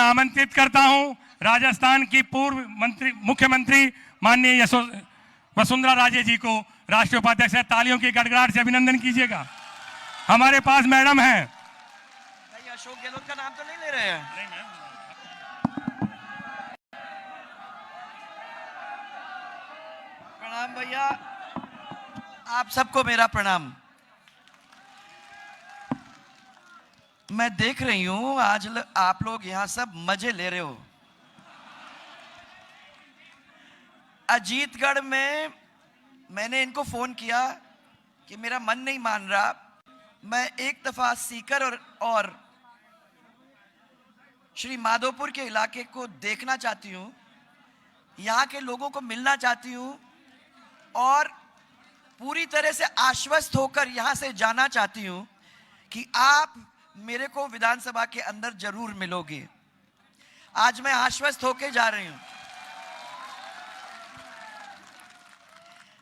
आमंत्रित करता हूं राजस्थान की पूर्व मुख्यमंत्री माननीय वसुंधरा राजे जी को राष्ट्रीय उपाध्यक्ष है। तालियों की गड़गड़ाहट से अभिनंदन कीजिएगा। हमारे पास मैडम है। अशोक गहलोत का नाम तो नहीं ले रहे हैं? प्रणाम भैया, आप सबको मेरा प्रणाम। मैं देख रही हूं आज आप लोग यहां सब मजे ले रहे हो। अजीतगढ़ में मैंने इनको फोन किया कि मेरा मन नहीं मान रहा, मैं एक दफा सीकर और श्री माधोपुर के इलाके को देखना चाहती हूं, यहां के लोगों को मिलना चाहती हूं और पूरी तरह से आश्वस्त होकर यहां से जाना चाहती हूं कि आप मेरे को विधानसभा के अंदर जरूर मिलोगे। आज मैं आश्वस्त होकर जा रही हूं।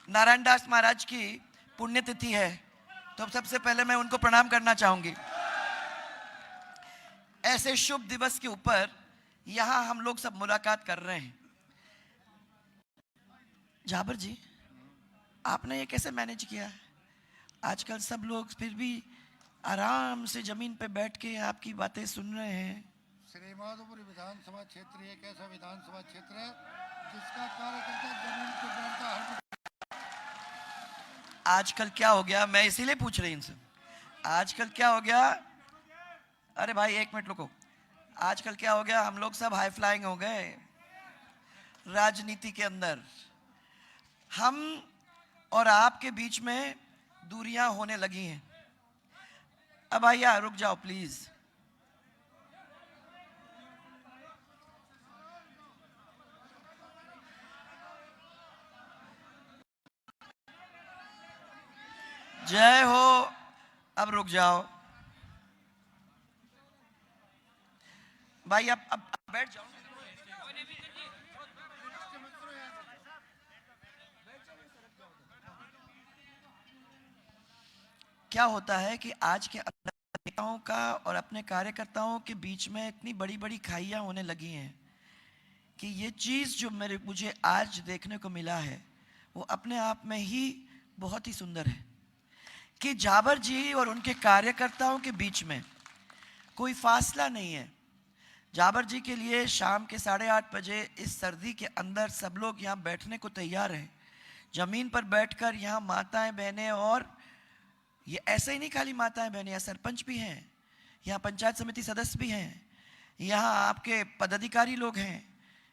नारायण दास महाराज की पुण्यतिथि है, तो सबसे पहले मैं उनको प्रणाम करना चाहूंगी। ऐसे शुभ दिवस के ऊपर यहां हम लोग सब मुलाकात कर रहे हैं। जाबर जी, आपने ये कैसे मैनेज किया? आजकल सब लोग फिर भी आराम से जमीन पे बैठ के आपकी बातें सुन रहे हैं। श्री माधोपुर विधानसभा क्षेत्र एक ऐसा विधानसभा क्षेत्र है जिसका कार्यकर्ता जमीन पे बैठता है। आजकल क्या हो गया, मैं इसीलिए पूछ रही इनसे, आजकल क्या हो गया? अरे भाई एक मिनट रुको। आजकल क्या हो गया, हम लोग सब हाई फ्लाइंग हो गए राजनीति के अंदर। हम और आपके बीच में दूरियां होने लगी हैं। अब भैया रुक जाओ प्लीज। जय हो। अब रुक जाओ भाई, अब बैठ जाओ। क्या होता है कि आज के नेताओं का और अपने कार्यकर्ताओं के बीच में इतनी बड़ी बड़ी खाइयां होने लगी हैं कि ये चीज जो मुझे आज देखने को मिला है वो अपने आप में ही बहुत ही सुंदर है कि जाबर जी और उनके कार्यकर्ताओं के बीच में कोई फासला नहीं है। जाबर जी के लिए शाम के 8:30 बजे इस सर्दी के अंदर सब लोग यहाँ बैठने को तैयार हैं। जमीन पर बैठकर यहाँ माताएं बहनें, और ये ऐसे ही नहीं खाली माताएं बहनें, यहाँ सरपंच भी हैं, यहाँ पंचायत समिति सदस्य भी हैं, यहाँ आपके पदाधिकारी लोग हैं,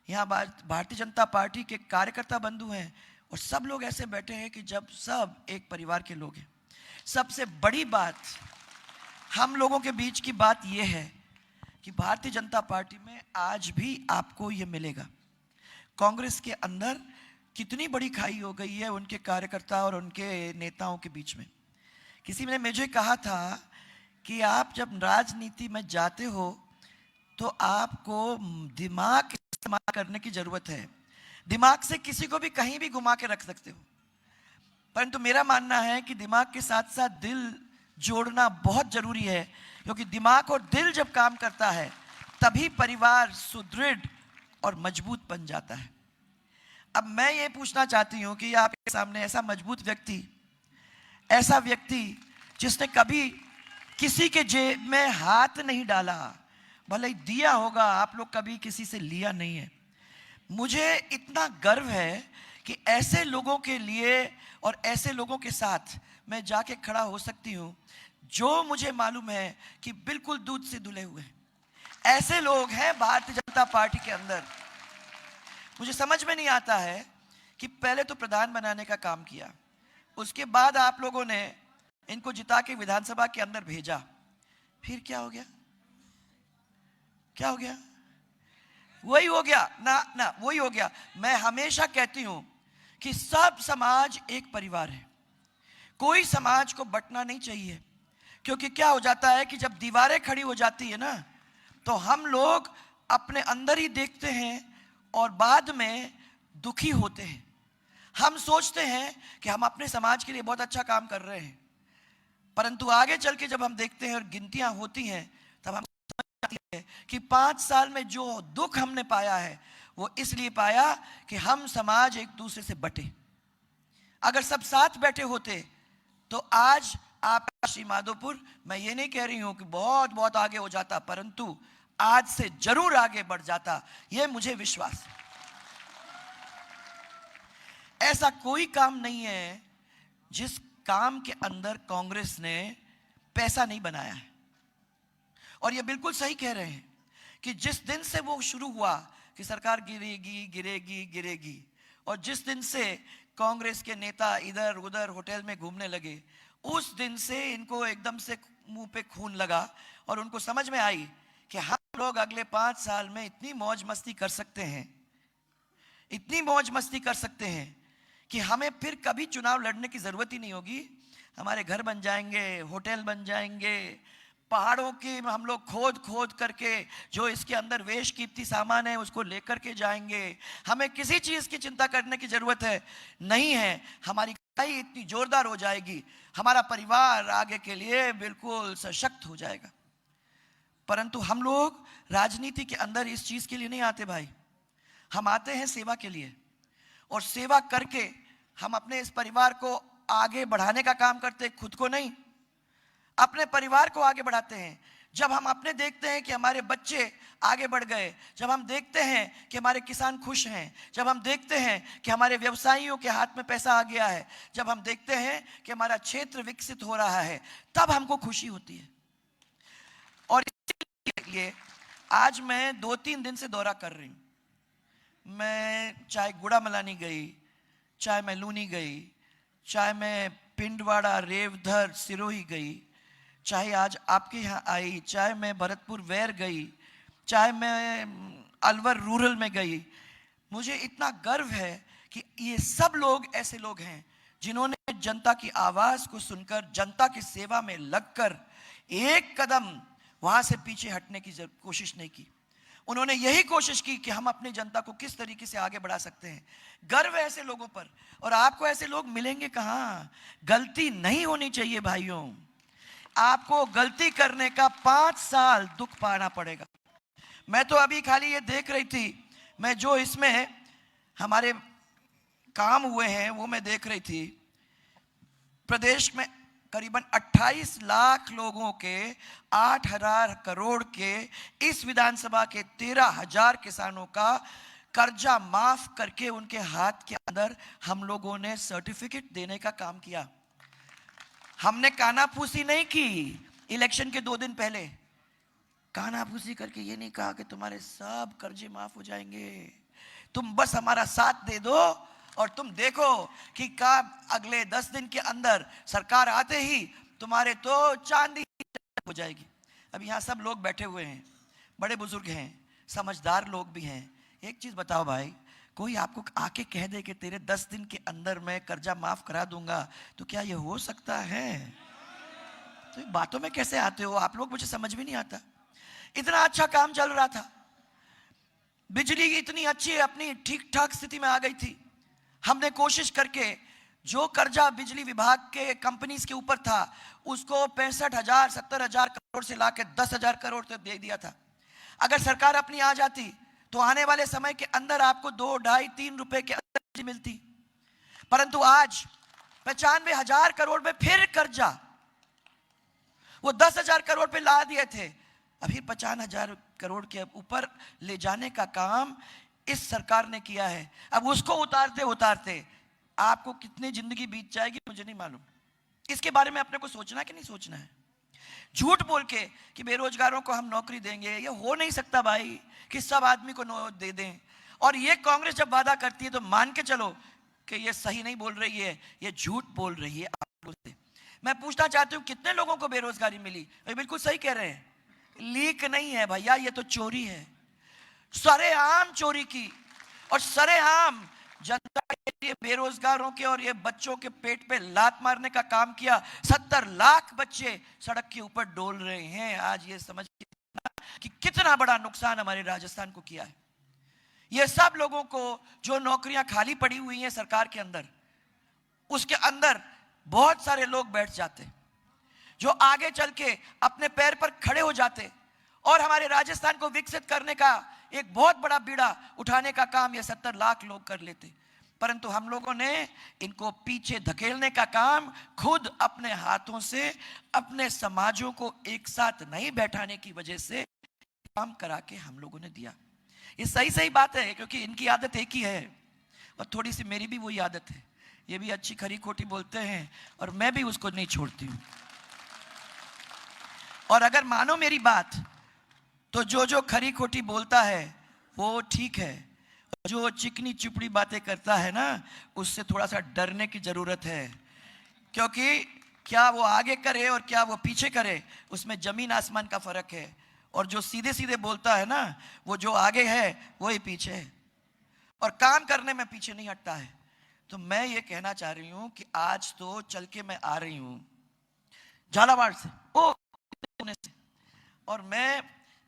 यहाँ भारतीय जनता पार्टी के कार्यकर्ता बंधु हैं, और सब लोग ऐसे बैठे हैं कि जब सब एक परिवार के लोग हैं। सबसे बड़ी बात हम लोगों के बीच की बात यह है कि भारतीय जनता पार्टी में आज भी आपको ये मिलेगा। कांग्रेस के अंदर कितनी बड़ी खाई हो गई है उनके कार्यकर्ता और उनके नेताओं के बीच में। किसी ने मुझे कहा था कि आप जब राजनीति में जाते हो तो आपको दिमाग इस्तेमाल करने की जरूरत है। दिमाग से किसी को भी कहीं भी घुमा के रख सकते हो, परंतु मेरा मानना है कि दिमाग के साथ साथ दिल जोड़ना बहुत जरूरी है, क्योंकि दिमाग और दिल जब काम करता है तभी परिवार सुदृढ़ और मजबूत बन जाता है। अब मैं ये पूछना चाहती हूँ कि आपके सामने ऐसा मजबूत व्यक्ति, ऐसा व्यक्ति जिसने कभी किसी के जेब में हाथ नहीं डाला, भले ही दिया होगा, आप लोग कभी किसी से लिया नहीं है। मुझे इतना गर्व है कि ऐसे लोगों के लिए और ऐसे लोगों के साथ मैं जाके खड़ा हो सकती हूँ जो मुझे मालूम है कि बिल्कुल दूध से धुले हुए हैं। ऐसे लोग हैं भारतीय जनता पार्टी के अंदर। मुझे समझ में नहीं आता है कि पहले तो प्रधान बनाने का काम किया, उसके बाद आप लोगों ने इनको जिता के विधानसभा के अंदर भेजा, फिर क्या हो गया? क्या हो गया? वही हो गया ना, वही हो गया। मैं हमेशा कहती हूं कि सब समाज एक परिवार है, कोई समाज को बंटना नहीं चाहिए, क्योंकि क्या हो जाता है कि जब दीवारें खड़ी हो जाती है ना, तो हम लोग अपने अंदर ही देखते हैं और बाद में दुखी होते हैं। हम सोचते हैं कि हम अपने समाज के लिए बहुत अच्छा काम कर रहे हैं, परंतु आगे चल के जब हम देखते हैं और गिनतियां होती हैं तब हम समझ आती है कि 5 साल में जो दुख हमने पाया है वो इसलिए पाया कि हम समाज एक दूसरे से बटे। अगर सब साथ बैठे होते तो आज आपका श्री माधोपुर, मैं ये नहीं कह रही हूं कि बहुत बहुत आगे हो जाता, परंतु आज से जरूर आगे बढ़ जाता, ये मुझे विश्वास है। ऐसा कोई काम नहीं है जिस काम के अंदर कांग्रेस ने पैसा नहीं बनाया है। और ये बिल्कुल सही कह रहे हैं कि जिस दिन से वो शुरू हुआ कि सरकार गिरेगी गिरेगी गिरेगी, और जिस दिन से कांग्रेस के नेता इधर उधर होटल में घूमने लगे, उस दिन से इनको एकदम से मुंह पे खून लगा और उनको समझ में आई कि हम लोग अगले 5 साल में इतनी मौज मस्ती कर सकते हैं, इतनी मौज मस्ती कर सकते हैं कि हमें फिर कभी चुनाव लड़ने की जरूरत ही नहीं होगी। हमारे घर बन जाएंगे, होटल बन जाएंगे, पहाड़ों की हम लोग खोद खोद करके जो इसके अंदर वेश कीमती सामान है उसको लेकर के जाएंगे। हमें किसी चीज की चिंता करने की जरूरत है नहीं है। हमारी कमाई इतनी जोरदार हो जाएगी, हमारा परिवार आगे के लिए बिल्कुल सशक्त हो जाएगा। परंतु हम लोग राजनीति के अंदर इस चीज के लिए नहीं आते भाई, हम आते हैं सेवा के लिए, और सेवा करके हम अपने इस परिवार को आगे बढ़ाने का काम करते, खुद को नहीं, अपने परिवार को आगे बढ़ाते हैं। जब हम अपने देखते हैं कि हमारे बच्चे आगे बढ़ गए, जब हम देखते हैं कि हमारे किसान खुश हैं, जब हम देखते हैं कि हमारे व्यवसायियों के हाथ में पैसा आ गया है, जब हम देखते हैं कि हमारा क्षेत्र विकसित हो रहा है, तब हमको खुशी होती है। और इसलिए आज मैं 2-3 दिन से दौरा कर रही हूं। मैं चाहे गुड़ामलानी गई, चाहे मैं लूनी गई, चाहे मैं पिंडवाड़ा, रेवधर, सिरोही गई, चाहे आज आपके यहाँ आई, चाहे मैं भरतपुर वैर गई, चाहे मैं अलवर रूरल में गई, मुझे इतना गर्व है कि ये सब लोग ऐसे लोग हैं जिन्होंने जनता की आवाज को सुनकर, जनता की सेवा में लगकर एक कदम वहां से पीछे हटने की कोशिश नहीं की। उन्होंने यही कोशिश की कि हम अपनी जनता को किस तरीके से आगे बढ़ा सकते हैं। गर्व है ऐसे लोगों पर, और आपको ऐसे लोग मिलेंगे कहां। गलती नहीं होनी चाहिए भाइयों, आपको गलती करने का 5 साल दुख पाना पड़ेगा। मैं तो अभी खाली ये देख रही थी, मैं जो इसमें हमारे काम हुए हैं वो मैं देख रही थी। प्रदेश में करीबन 28 लाख लोगों के 8,000 करोड़ के इस विधानसभा के 13,000 किसानों का कर्जा माफ करके उनके हाथ के अंदर हम लोगों ने सर्टिफिकेट देने का काम किया। हमने कानाफूसी नहीं की। इलेक्शन के 2 दिन पहले कानाफूसी करके ये नहीं कहा कि तुम्हारे सब कर्जे माफ हो जाएंगे, तुम बस हमारा साथ दे दो और तुम देखो कि अगले 10 दिन के अंदर सरकार आते ही तुम्हारे तो चांदी हो जाएगी। अब यहाँ सब लोग बैठे हुए हैं, बड़े बुजुर्ग हैं, समझदार लोग भी हैं। एक चीज बताओ भाई, कोई आपको आके कह दे कि तेरे 10 दिन के अंदर मैं कर्जा माफ करा दूंगा, तो क्या ये हो सकता है? तो बातों में कैसे आते हो आप लोग, मुझे समझ में नहीं आता। इतना अच्छा काम चल रहा था, बिजली इतनी अच्छी अपनी ठीक ठाक स्थिति में आ गई थी। हमने कोशिश करके जो कर्जा बिजली विभाग के कंपनीज के ऊपर था उसको 65,000 70,000 करोड़ से लाके 10,000 करोड़ तक दे दिया था। अगर सरकार अपनी आ जाती तो आने वाले समय के अंदर आपको 2, 2.5, 3 रुपए के अंदर बिजली मिलती। परंतु आज 95,000 करोड़ में फिर कर्जा, वो 10,000 करोड़ पे ला दिए थे, अभी 55,000 करोड़ के ऊपर ले जाने का काम इस सरकार ने किया है। अब उसको उतारते उतारते आपको कितनी जिंदगी बीत जाएगी मुझे नहीं मालूम। इसके बारे में अपने को सोचना कि नहीं सोचना है। झूठ बोल के कि बेरोजगारों को हम नौकरी देंगे, ये हो नहीं सकता भाई कि सब आदमी को दे दें। और ये कांग्रेस जब वादा करती है तो मान के चलो कि ये सही नहीं बोल रही है, ये झूठ बोल रही है आप लोगों से। मैं पूछना चाहती हूँ कितने लोगों को बेरोजगारी मिली? ये बिल्कुल सही कह रहे हैं, लीक नहीं है भैया, ये तो चोरी है, सरेआम चोरी की। और सरेआम जनता के लिए बेरोजगारों के और ये बच्चों के पेट पे लात मारने का काम किया। 70 लाख बच्चे सड़क के ऊपर डोल रहे हैं। आज ये समझ कि कितना बड़ा नुकसान हमारे राजस्थान को किया है। ये सब लोगों को जो नौकरियां खाली पड़ी हुई हैं सरकार के अंदर, उसके अंदर बहुत सारे लोग बैठ जाते जो आगे चल के अपने पैर पर खड़े हो जाते और हमारे राजस्थान को विकसित करने का एक बहुत बड़ा बीड़ा उठाने का काम ये 70 लाख लोग कर लेते, परंतु हम लोगों ने इनको पीछे धकेलने का काम खुद अपने हाथों से अपने समाजों को एक साथ नहीं बैठाने की वजह से काम करा के हम लोगों ने दिया। ये सही सही बात है, क्योंकि इनकी आदत एक ही है और थोड़ी सी मेरी भी वही आदत है। ये भी अच्छी खरी खोटी बोलते हैं और मैं भी उसको नहीं छोड़ती हूं। और अगर मानो मेरी बात तो जो खरी खोटी बोलता है वो ठीक है, जो चिकनी चुपड़ी बातें करता है ना, उससे थोड़ा सा डरने की जरूरत है, क्योंकि क्या वो आगे करे और क्या वो पीछे करे उसमें जमीन आसमान का फर्क है। और जो सीधे सीधे बोलता है ना, वो जो आगे है वो ही पीछे है और काम करने में पीछे नहीं हटता है। तो मैं ये कहना चाह रही हूं कि आज तो चल के मैं आ रही हूं झालावाड़ से, और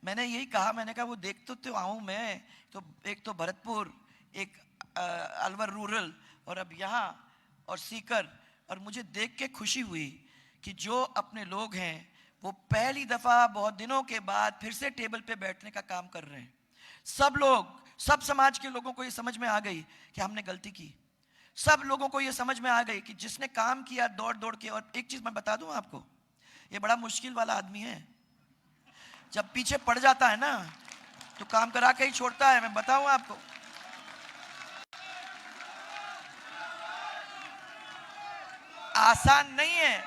मैंने यही कहा, मैंने कहा वो देख तो आऊं मैं, तो एक तो भरतपुर, एक अलवर रूरल और अब यहाँ और सीकर, और मुझे देख के खुशी हुई कि जो अपने लोग हैं वो पहली दफा बहुत दिनों के बाद फिर से टेबल पे बैठने का काम कर रहे हैं। सब लोग, सब समाज के लोगों को ये समझ में आ गई कि हमने गलती की। सब लोगों को ये समझ में आ गई कि जिसने काम किया दौड़ दौड़ के, और एक चीज मैं बता दूं आपको, ये बड़ा मुश्किल वाला आदमी है। जब पीछे पड़ जाता है ना तो काम करा के ही छोड़ता है। मैं बताऊं आपको, आसान नहीं है।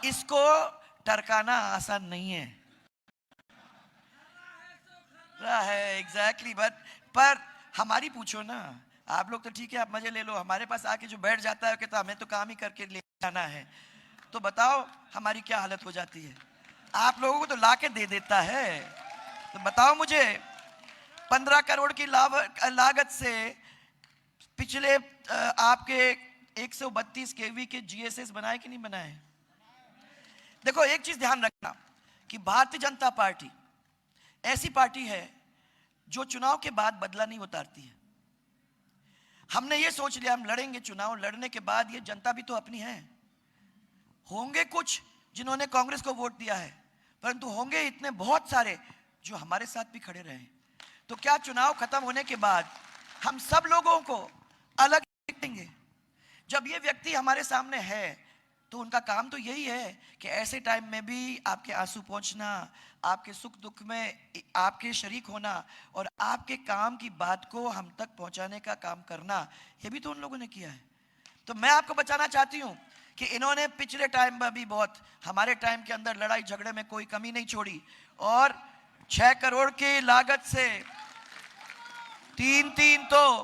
इसको टरकाना आसान नहीं है। एग्जैक्टली, पर हमारी पूछो ना, आप लोग तो ठीक है, आप मजे ले लो, हमारे पास आके जो बैठ जाता है कहता हमें तो काम ही करके ले जाना है, तो बताओ हमारी क्या हालत हो जाती है। आप लोगों को तो लाके दे देता है। तो बताओ मुझे, 15 करोड़ की लागत से पिछले आपके 132 केवी के जीएसएस बनाए कि नहीं बनाए? देखो एक चीज ध्यान रखना कि भारतीय जनता पार्टी ऐसी पार्टी है जो चुनाव के बाद बदला नहीं उतारती है। हमने ये सोच लिया हम लड़ेंगे चुनाव, लड़ने के बाद ये जनता भी तो अपनी है। होंगे कुछ जिन्होंने कांग्रेस को वोट दिया है, परंतु होंगे इतने बहुत सारे जो हमारे साथ भी खड़े रहे। तो क्या चुनाव खत्म होने के बाद हम सब लोगों को अलग देखेंगे? जब ये व्यक्ति हमारे सामने है तो उनका काम तो यही है कि ऐसे टाइम में भी आपके आंसू पहुंचना, आपके सुख दुख में आपके शरीक होना और आपके काम की बात को हम तक पहुंचाने का काम करना, ये भी तो उन लोगों ने किया है। तो मैं आपको बताना चाहती हूं कि इन्होंने पिछले टाइम में भी बहुत, हमारे टाइम के अंदर लड़ाई झगड़े में कोई कमी नहीं छोड़ी, और 6 करोड़ की लागत से 3 तो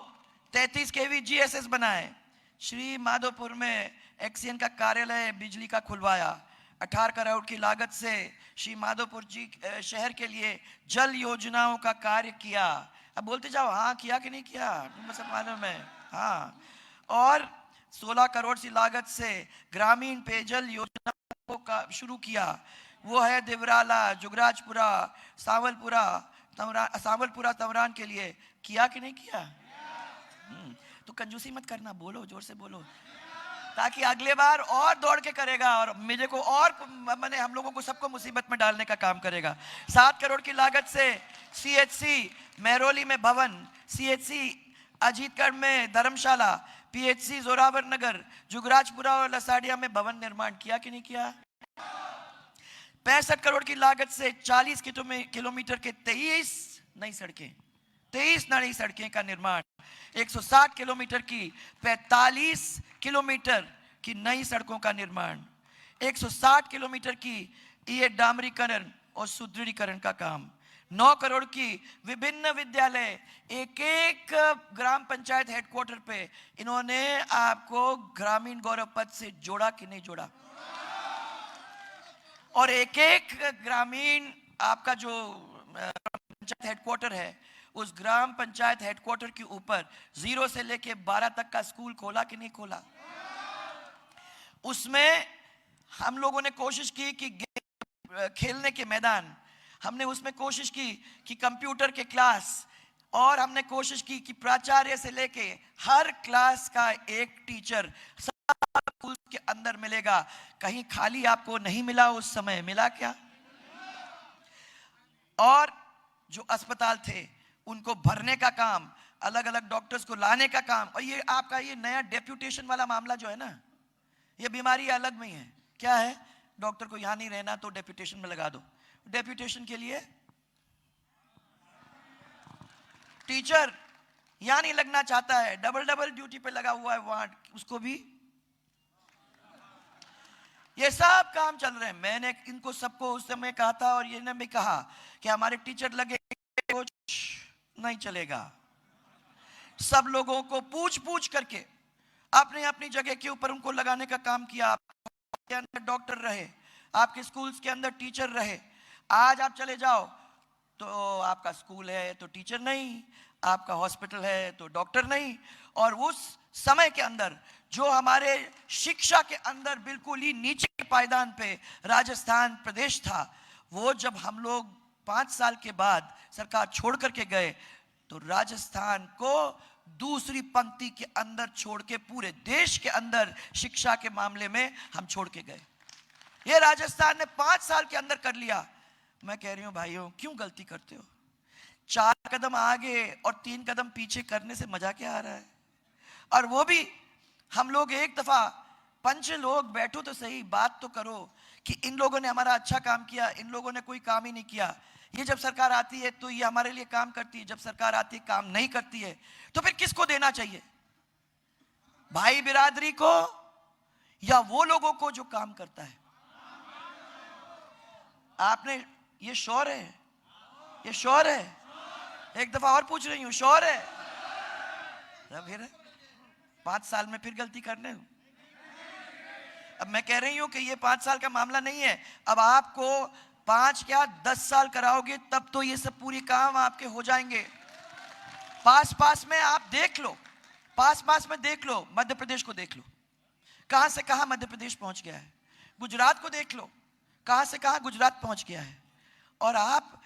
33 केवी जीएसएस बनाए। श्री माधोपुर में एक्सीएन का कार्यालय बिजली का खुलवाया। 18 करोड़ की लागत से श्री माधोपुर जी शहर के लिए जल योजनाओं का कार्य किया। अब बोलते जाओ हाँ किया कि नहीं किया, तुम सब मालूम है। हाँ, और 16 करोड़ की लागत से ग्रामीण पेयजल योजना को शुरू किया। वो है दिवराला, जुगराजपुरा, सांवलपुरा तवरान के लिए किया कि नहीं किया? तो कंजूसी मत करना, बोलो, जोर से बोलो, ताकि अगले बार और दौड़ के करेगा और मुझे को और मैंने हम लोगों को सबको मुसीबत में डालने का काम करेगा। 7 करोड़ की लागत से सीएचसी महरौली में भवन, सीएचसी अजीतगढ़ में धर्मशाला, पीएचसी जोरावर नगर, जुगराजपुरा और लसाडिया में भवन निर्माण किया कि नहीं किया? 65 करोड़ की लागत से 40 किलोमीटर के 23 नई सड़कें का निर्माण, 160 किलोमीटर की 45 किलोमीटर की नई सड़कों का निर्माण, 160 किलोमीटर की ये डामरीकरण और सुदृढ़ीकरण का काम, 9 करोड़ की विभिन्न विद्यालय, एक ग्राम पंचायत हेडक्वार्टर पे इन्होंने आपको ग्रामीण गौरव पद से जोड़ा कि नहीं जोड़ा? और एक ग्रामीण आपका जो पंचायत हेडक्वार्टर है, उस ग्राम पंचायत हेडक्वार्टर के ऊपर 0 से लेके 12 तक का स्कूल खोला कि नहीं खोला? उसमें हम लोगों ने कोशिश की कि खेलने के मैदान, हमने उसमें कोशिश की कि कंप्यूटर के क्लास, और हमने कोशिश की कि प्राचार्य से लेके हर क्लास का एक टीचर स्कूल के अंदर मिलेगा, कहीं खाली आपको नहीं मिला। उस समय मिला क्या? और जो अस्पताल थे उनको भरने का काम, अलग अलग डॉक्टर्स को लाने का काम। और ये आपका ये नया डेप्यूटेशन वाला मामला जो है ना, ये बीमारी अलग में ही है। क्या है? डॉक्टर को यहां नहीं रहना तो डेप्यूटेशन में लगा दो। डेप्यूटेशन के लिए टीचर यहां नहीं लगना चाहता है, डबल डबल ड्यूटी पे लगा हुआ है वहां, उसको भी। ये सब काम चल रहे हैं। मैंने इनको सबको उस समय कहा था और ये ने भी कहा कि हमारे टीचर लगे, कुछ नहीं चलेगा। सब लोगों को पूछ पूछ करके अपनी अपनी जगह के ऊपर उनको लगाने का काम किया। आपके अंदर डॉक्टर रहे, आपके स्कूल्स के अंदर टीचर रहे। आज आप चले जाओ तो आपका स्कूल है तो टीचर नहीं, आपका हॉस्पिटल है तो डॉक्टर नहीं। और उस समय के अंदर जो हमारे शिक्षा के अंदर बिल्कुल ही नीचे पायदान पे राजस्थान प्रदेश था, वो जब हम लोग 5 साल के बाद सरकार छोड़ करके गए तो राजस्थान को दूसरी पंक्ति के अंदर छोड़ के पूरे देश के अंदर शिक्षा के मामले में हम छोड़ के गए। ये राजस्थान ने 5 साल के अंदर कर लिया। मैं कह रही हूं भाइयों, क्यों गलती करते हो? 4 कदम आगे और 3 कदम पीछे करने से मजा क्या आ रहा है? और वो भी हम लोग एक दफा 5 लोग बैठो तो सही, बात तो करो कि इन लोगों ने हमारा अच्छा काम किया, इन लोगों ने कोई काम ही नहीं किया। ये जब सरकार आती है तो ये हमारे लिए काम करती है, जब सरकार आती है काम नहीं करती है, तो फिर किसको देना चाहिए? भाई बिरादरी को या वो लोगों को जो काम करता है? आपने ये श्योर है? ये श्योर है? एक दफा और पूछ रही हूं, श्योर है? फिर 5 साल में फिर गलती करने। अब मैं कह रही हूं कि ये 5 साल का मामला नहीं है। अब आपको 5 क्या 10 साल कराओगे तब तो ये सब पूरी काम आपके हो जाएंगे। पास में आप देख लो, पास में देख लो, मध्य प्रदेश को देख लो, कहां से कहां मध्य प्रदेश पहुंच गया है। गुजरात को देख लो, कहां से कहां गुजरात पहुंच गया है। और आप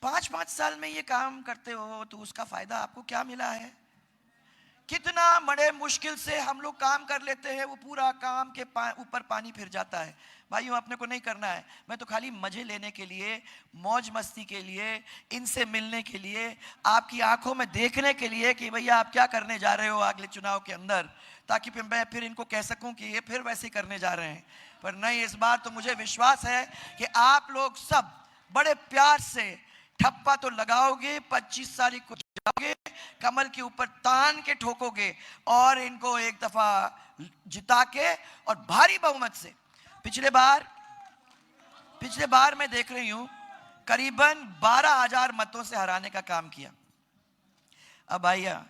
5 साल में ये काम करते हो तो उसका फायदा आपको क्या मिला है? कितना बड़े मुश्किल से हम लोग काम कर लेते हैं, वो पूरा काम के ऊपर पानी फिर जाता है। भाइयों, अपने को नहीं करना है। मैं तो खाली मजे लेने के लिए, मौज मस्ती के लिए, इनसे मिलने के लिए, आपकी आंखों में देखने के लिए कि भैया आप क्या करने जा रहे हो अगले चुनाव के अंदर, ताकि मैं फिर इनको कह सकूं कि ये फिर वैसे करने जा रहे हैं। पर नहीं, इस बार तो मुझे विश्वास है कि आप लोग सब बड़े प्यार से ठप्पा तो लगाओगे, 25 तारीख को जाओगे, कमल के ऊपर तान के ठोकोगे और इनको एक दफा जिता के और भारी बहुमत से। पिछले बार मैं देख रही हूं करीबन 12,000 मतों से हराने का काम किया। अब भैया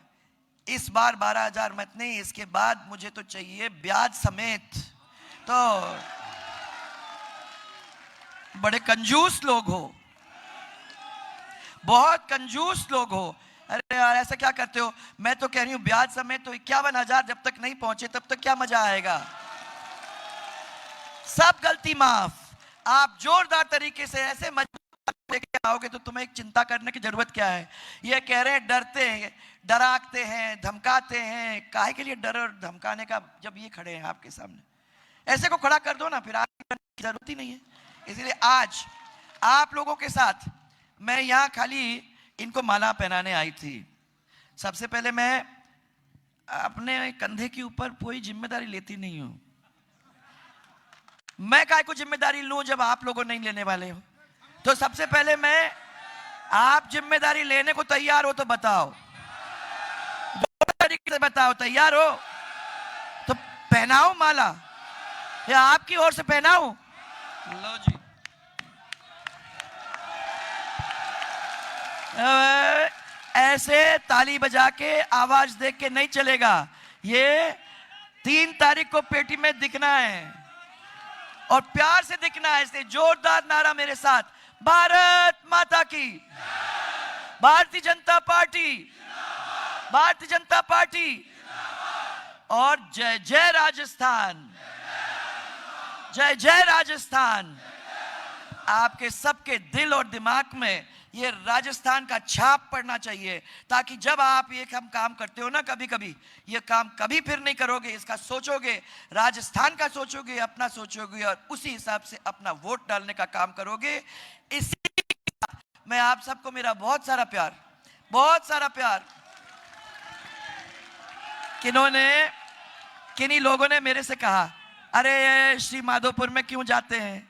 इस बार 12,000 मत नहीं, इसके बाद मुझे तो चाहिए ब्याज समेत। तो बड़े कंजूस लोग हो, बहुत कंजूस लोग हो। अरे यार ऐसा क्या करते हो? मैं तो कह रही हूं ब्याज समेत तो 51,000 जब तक नहीं पहुंचे तब तक क्या मजा आएगा। सब गलती माफ। आप जोरदार तरीके से ऐसे मजबूत लेके आओगे तो तुम्हें एक चिंता करने की जरूरत क्या है? ये कह रहे हैं डरते हैं, डराते हैं, धमकाते हैं। काहे के लिए डर और धमकाने का जब ये खड़े हैं आपके सामने? ऐसे को खड़ा कर दो ना, फिर आपकी जरूरत ही नहीं है। इसलिए आज आप लोगों के साथ मैं यहां खाली इनको माला पहनाने आई थी। सबसे पहले मैं अपने कंधे के ऊपर कोई जिम्मेदारी लेती नहीं हूं। मैं काय को जिम्मेदारी लूं जब आप लोगों नहीं लेने वाले हो? तो सबसे पहले मैं, आप जिम्मेदारी लेने को तैयार हो तो बताओ, तरीके से बताओ। तैयार हो तो पहनाओ माला, या आपकी ओर से पहनाओ? लो जी। ऐसे ताली बजा के आवाज देख के नहीं चलेगा। ये 3 तारीख को पेटी में दिखना है और प्यार से दिखना है। इसलिए जोरदार नारा मेरे साथ, भारत माता की, भारतीय जनता पार्टी, भारतीय जनता पार्टी, और जय जय राजस्थान, जय जय राजस्थान। आपके सबके दिल और दिमाग में ये राजस्थान का छाप पड़ना चाहिए, ताकि जब आप ये काम करते हो ना, कभी कभी ये काम कभी फिर नहीं करोगे, इसका सोचोगे, राजस्थान का सोचोगे, अपना सोचोगे और उसी हिसाब से अपना वोट डालने का काम करोगे। इसी मैं आप सबको मेरा बहुत सारा प्यार। किन्हीं लोगों ने मेरे से कहा, अरे श्री माधोपुर में क्यों जाते हैं,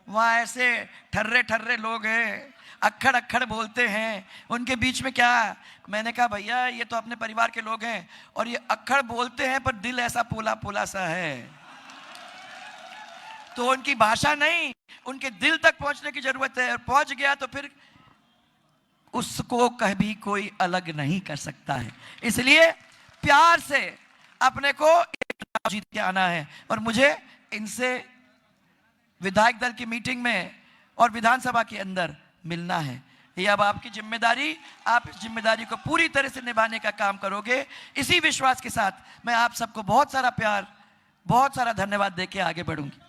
वहाँ ऐसे ठर्रे लोग हैं, अक्खड़ बोलते हैं, उनके बीच में क्या। मैंने कहा भैया ये तो अपने परिवार के लोग हैं और ये अक्खड़ बोलते हैं पर दिल ऐसा पोला सा है, तो उनकी भाषा नहीं, उनके दिल तक पहुंचने की जरूरत है, और पहुंच गया तो फिर उसको कभी कोई अलग नहीं कर सकता है। इसलिए प्यार से अपने को जीत के आना है, और मुझे इनसे विधायक दल की मीटिंग में और विधानसभा के अंदर मिलना है। ये अब आपकी जिम्मेदारी, आप इस जिम्मेदारी को पूरी तरह से निभाने का काम करोगे। इसी विश्वास के साथ मैं आप सबको बहुत सारा प्यार, बहुत सारा धन्यवाद देके आगे बढ़ूंगी।